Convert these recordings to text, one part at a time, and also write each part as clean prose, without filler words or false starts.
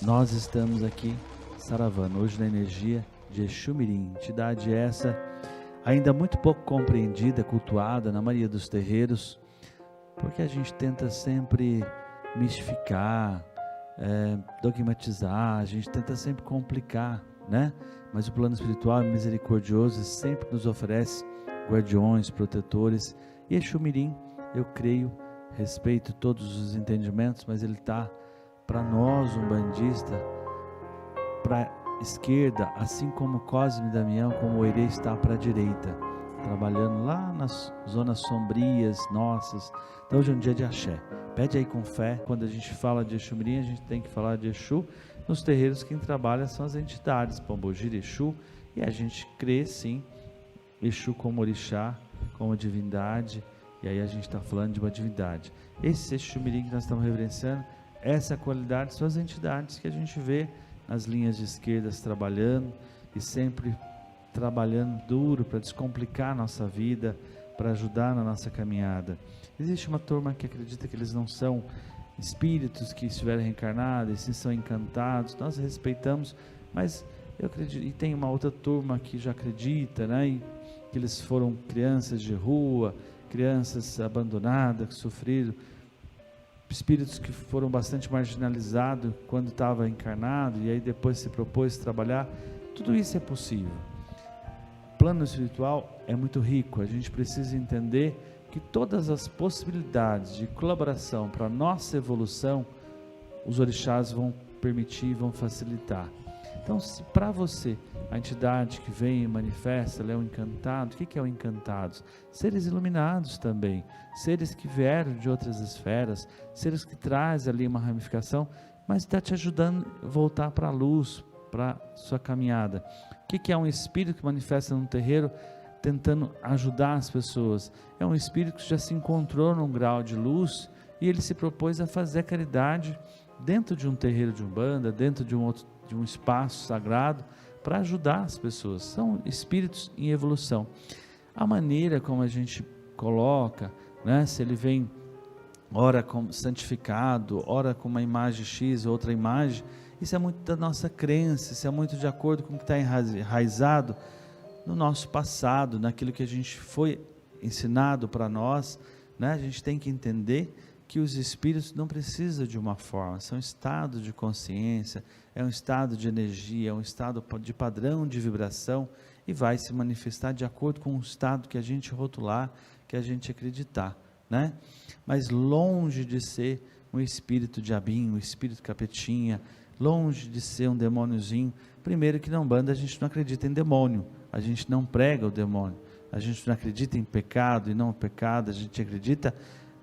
Nós estamos aqui, saravana, hoje na energia de Exu Mirim, entidade essa ainda muito pouco compreendida, cultuada na maioria dos terreiros, porque a gente tenta sempre mistificar, dogmatizar, a gente tenta sempre complicar, né? Mas o plano espiritual é misericordioso e sempre nos oferece guardiões, protetores. E Exu Mirim, eu creio, respeito todos os entendimentos, mas ele está para nós, umbandista, para a esquerda, assim como Cosme e Damião, como o Oirê está para a direita, trabalhando lá nas zonas sombrias nossas. Então hoje é um dia de axé, pede aí com fé. Quando a gente fala de Exu Mirim, a gente tem que falar de Exu. Nos terreiros quem trabalha são as entidades, Pombogira, Exu, e a gente crê sim, Exu como orixá, como divindade, e aí a gente está falando de uma divindade. Esse Exu Mirim que nós estamos reverenciando, essa qualidade são as entidades que a gente vê nas linhas de esquerdas trabalhando e sempre trabalhando duro para descomplicar a nossa vida, para ajudar na nossa caminhada. Existe uma turma que acredita que eles não são espíritos que estiveram reencarnados, e sim são encantados. Nós respeitamos, mas eu acredito, e tem uma outra turma que já acredita, né, e que eles foram crianças de rua, crianças abandonadas, que sofreram, espíritos que foram bastante marginalizados quando estava encarnado e aí depois se propôs trabalhar. Tudo isso é possível. O plano espiritual é muito rico, a gente precisa entender que todas as possibilidades de colaboração para a nossa evolução, os orixás vão permitir, vão facilitar. Então, se para você, a entidade que vem e manifesta, ela é um encantado. O que é o encantado? Seres iluminados também, seres que vieram de outras esferas, seres que trazem ali uma ramificação, mas está te ajudando a voltar para a luz, para a sua caminhada. O que é um espírito que manifesta num terreiro, tentando ajudar as pessoas? É um espírito que já se encontrou num grau de luz e ele se propôs a fazer caridade dentro de um terreiro de umbanda, dentro de um espaço sagrado, para ajudar as pessoas. São espíritos em evolução. A maneira como a gente coloca, né, se ele vem ora como santificado, ora com uma imagem X, outra imagem, isso é muito da nossa crença, isso é muito de acordo com o que está enraizado no nosso passado, naquilo que a gente foi ensinado para nós, né? A gente tem que entender que os espíritos não precisam de uma forma, são estados de consciência, é um estado de energia, é um estado de padrão de vibração e vai se manifestar de acordo com o estado que a gente rotular, que a gente acreditar, né? Mas longe de ser um espírito diabinho, um espírito capetinha, longe de ser um demôniozinho. Primeiro que na Umbanda a gente não acredita em demônio, a gente não prega o demônio, a gente não acredita em pecado e não pecado, a gente acredita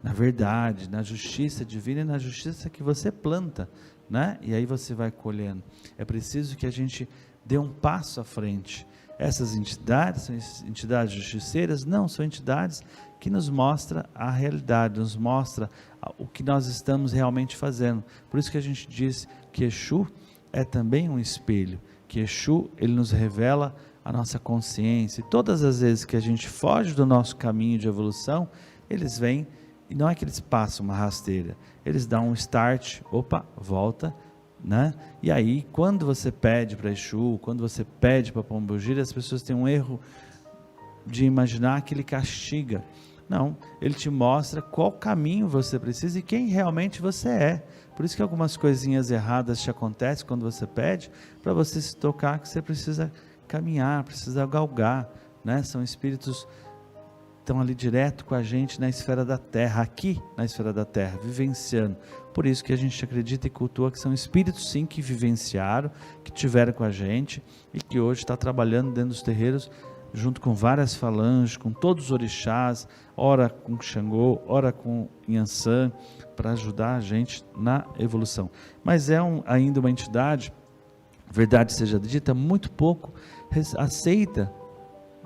na verdade, na justiça divina e na justiça que você planta, né? E aí você vai colhendo. É preciso que a gente dê um passo à frente. Essas entidades são entidades justiceiras? Não, são entidades que nos mostram a realidade, nos mostram o que nós estamos realmente fazendo. Por isso que a gente diz que Exu é também um espelho, que Exu, ele nos revela a nossa consciência. E todas as vezes que a gente foge do nosso caminho de evolução, eles vêm. E não é que eles passam uma rasteira, eles dão um start, opa, volta, né? E aí, quando você pede para Exu, quando você pede para Pombogira, as pessoas têm um erro de imaginar que ele castiga. Não, ele te mostra qual caminho você precisa e quem realmente você é. Por isso que algumas coisinhas erradas te acontecem quando você pede, para você se tocar que você precisa caminhar, precisa galgar, né? São espíritos estão ali direto com a gente na esfera da Terra, aqui na esfera da Terra, vivenciando. Por isso que a gente acredita e cultua que são espíritos sim que vivenciaram, que tiveram com a gente e que hoje está trabalhando dentro dos terreiros, junto com várias falanges, com todos os orixás, ora com Xangô, ora com Inhansã, para ajudar a gente na evolução. Mas é ainda uma entidade, verdade seja dita, muito pouco aceita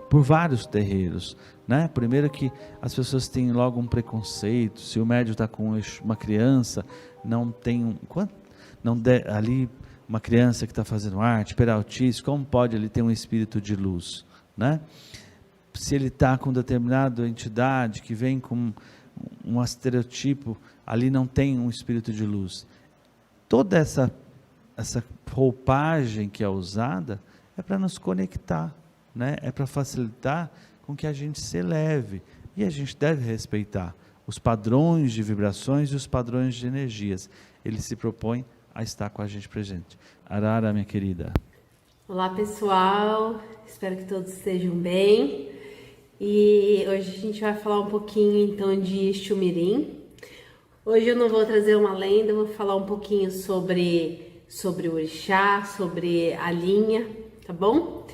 por vários terreiros, né? Primeiro que as pessoas têm logo um preconceito, se o médium está com uma criança, não tem ali uma criança que está fazendo arte, peraltice, como pode ele ter um espírito de luz, né? Se ele está com determinada entidade que vem com um estereotipo, ali não tem um espírito de luz. Toda essa essa roupagem que é usada é para nos conectar, né? É para facilitar com que a gente se eleve, e a gente deve respeitar os padrões de vibrações e os padrões de energias. Ele se propõe a estar com a gente presente. Arara, minha querida. Olá pessoal, espero que todos estejam bem. E hoje a gente vai falar um pouquinho então de Exu Mirim. Hoje eu não vou trazer uma lenda, eu vou falar um pouquinho sobre o orixá, sobre a linha, tá bom?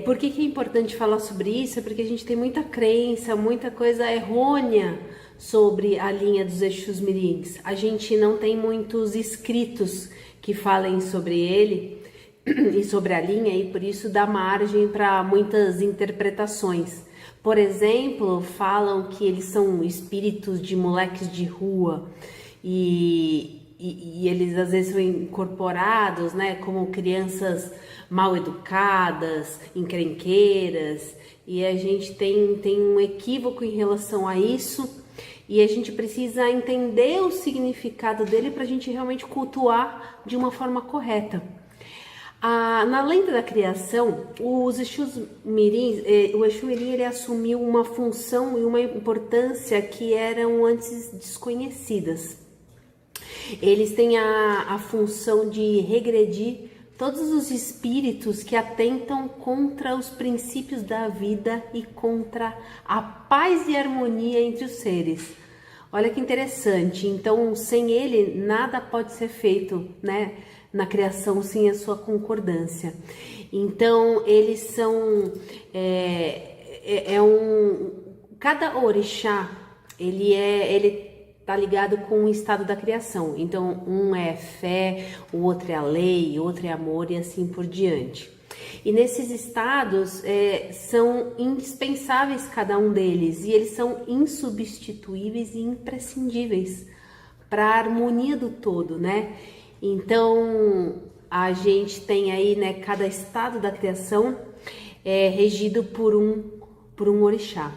Por que é importante falar sobre isso? É porque a gente tem muita crença, muita coisa errônea sobre a linha dos Exus Mirins. A gente não tem muitos escritos que falem sobre ele e sobre a linha, e por isso dá margem para muitas interpretações. Por exemplo, falam que eles são espíritos de moleques de rua e eles às vezes são incorporados, né, como crianças mal educadas, encrenqueiras, e a gente tem um equívoco em relação a isso, e a gente precisa entender o significado dele para a gente realmente cultuar de uma forma correta. Na lenda da criação, os Exus Mirins, o Exu Mirim ele assumiu uma função e uma importância que eram antes desconhecidas. Eles têm a função de regredir todos os espíritos que atentam contra os princípios da vida e contra a paz e harmonia entre os seres. Olha que interessante. Então, sem ele, nada pode ser feito, né? Na criação, sem a sua concordância. Então, eles são... cada orixá, ele tá ligado com o estado da criação. Então, um é fé, o outro é a lei, o outro é amor e assim por diante. E nesses estados são indispensáveis cada um deles, e eles são insubstituíveis e imprescindíveis para a harmonia do todo, né? Então, a gente tem aí, né, cada estado da criação regido por um orixá.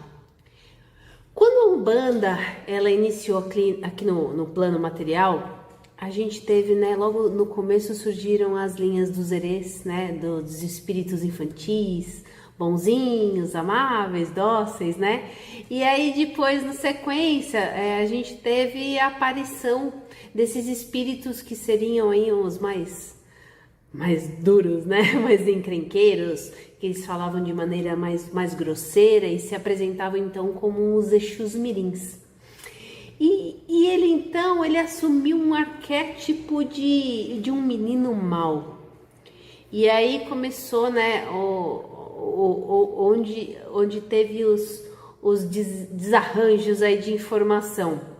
Quando a Umbanda ela iniciou aqui no plano material, a gente teve, né, logo no começo surgiram as linhas dos erês, né, dos espíritos infantis, bonzinhos, amáveis, dóceis, né? E aí depois, na sequência, a gente teve a aparição desses espíritos que seriam aí os mais duros, né? Mais encrenqueiros, que eles falavam de maneira mais grosseira e se apresentavam então como os Exus Mirins. E ele então, ele assumiu um arquétipo de um menino mau. E aí começou, né, onde teve os desarranjos aí de informação.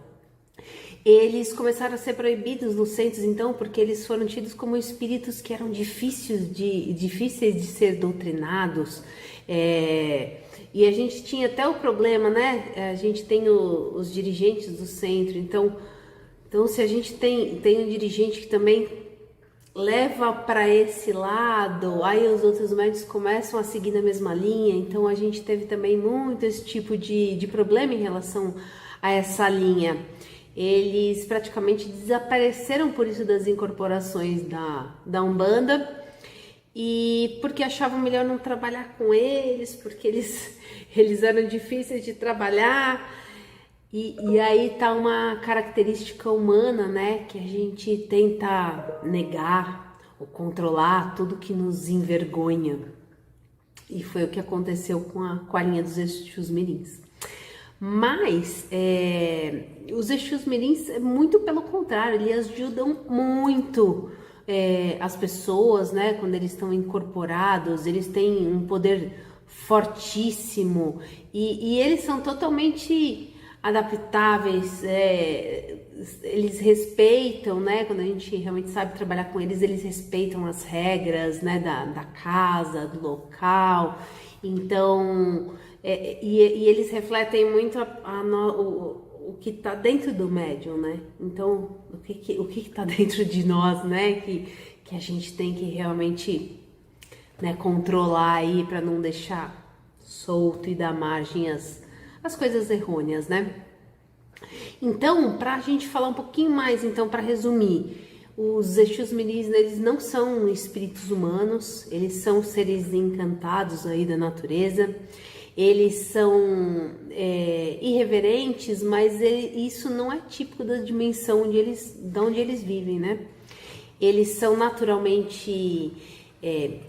Eles começaram a ser proibidos nos centros, então, porque eles foram tidos como espíritos que eram difíceis de ser doutrinados. E a gente tinha até o problema, né? A gente tem os dirigentes do centro, então se a gente tem um dirigente que também leva para esse lado, aí os outros médicos começam a seguir na mesma linha, então a gente teve também muito esse tipo de problema em relação a essa linha. Eles praticamente desapareceram por isso das incorporações da Umbanda, e porque achavam melhor não trabalhar com eles, porque eles eram difíceis de trabalhar, e aí tá uma característica humana, né, que a gente tenta negar ou controlar tudo que nos envergonha, e foi o que aconteceu com a linha dos Exus Mirins. Mas os Exus Mirins, muito pelo contrário, eles ajudam muito as pessoas, né? Quando eles estão incorporados, eles têm um poder fortíssimo e eles são totalmente adaptáveis, eles respeitam, né? Quando a gente realmente sabe trabalhar com eles, eles respeitam as regras, né? Da casa, do local. Então, e eles refletem muito o que está dentro do médium, né? Então, o que está dentro de nós, né? Que a gente tem que realmente, né, controlar aí para não deixar solto e dar margem às coisas errôneas, né? Então, para a gente falar um pouquinho mais, então, para resumir, Os Exus Miris, eles não são espíritos humanos, eles são seres encantados aí da natureza, eles são irreverentes, mas isso não é típico da dimensão de onde eles vivem, né? Eles são naturalmente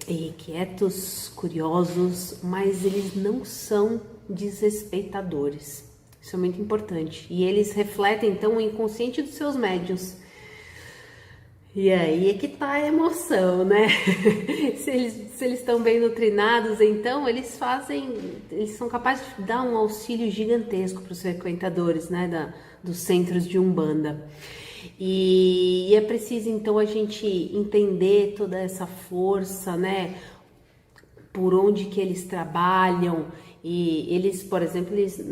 inquietos, curiosos, mas eles não são desrespeitadores. Isso é muito importante. E eles refletem, então, o inconsciente dos seus médiuns. E aí é que tá a emoção, né? se eles estão bem doutrinados, então eles são capazes de dar um auxílio gigantesco para os frequentadores, né, dos centros de Umbanda. E é preciso então a gente entender toda essa força, né? Por onde que eles trabalham. E eles, por exemplo, eles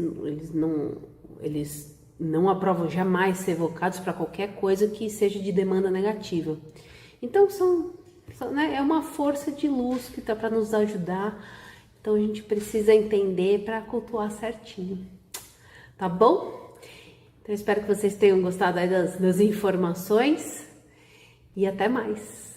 não aprovam jamais ser evocados para qualquer coisa que seja de demanda negativa. Então né, é uma força de luz que está para nos ajudar. Então a gente precisa entender para cultuar certinho. Tá bom? Então espero que vocês tenham gostado aí das informações e até mais.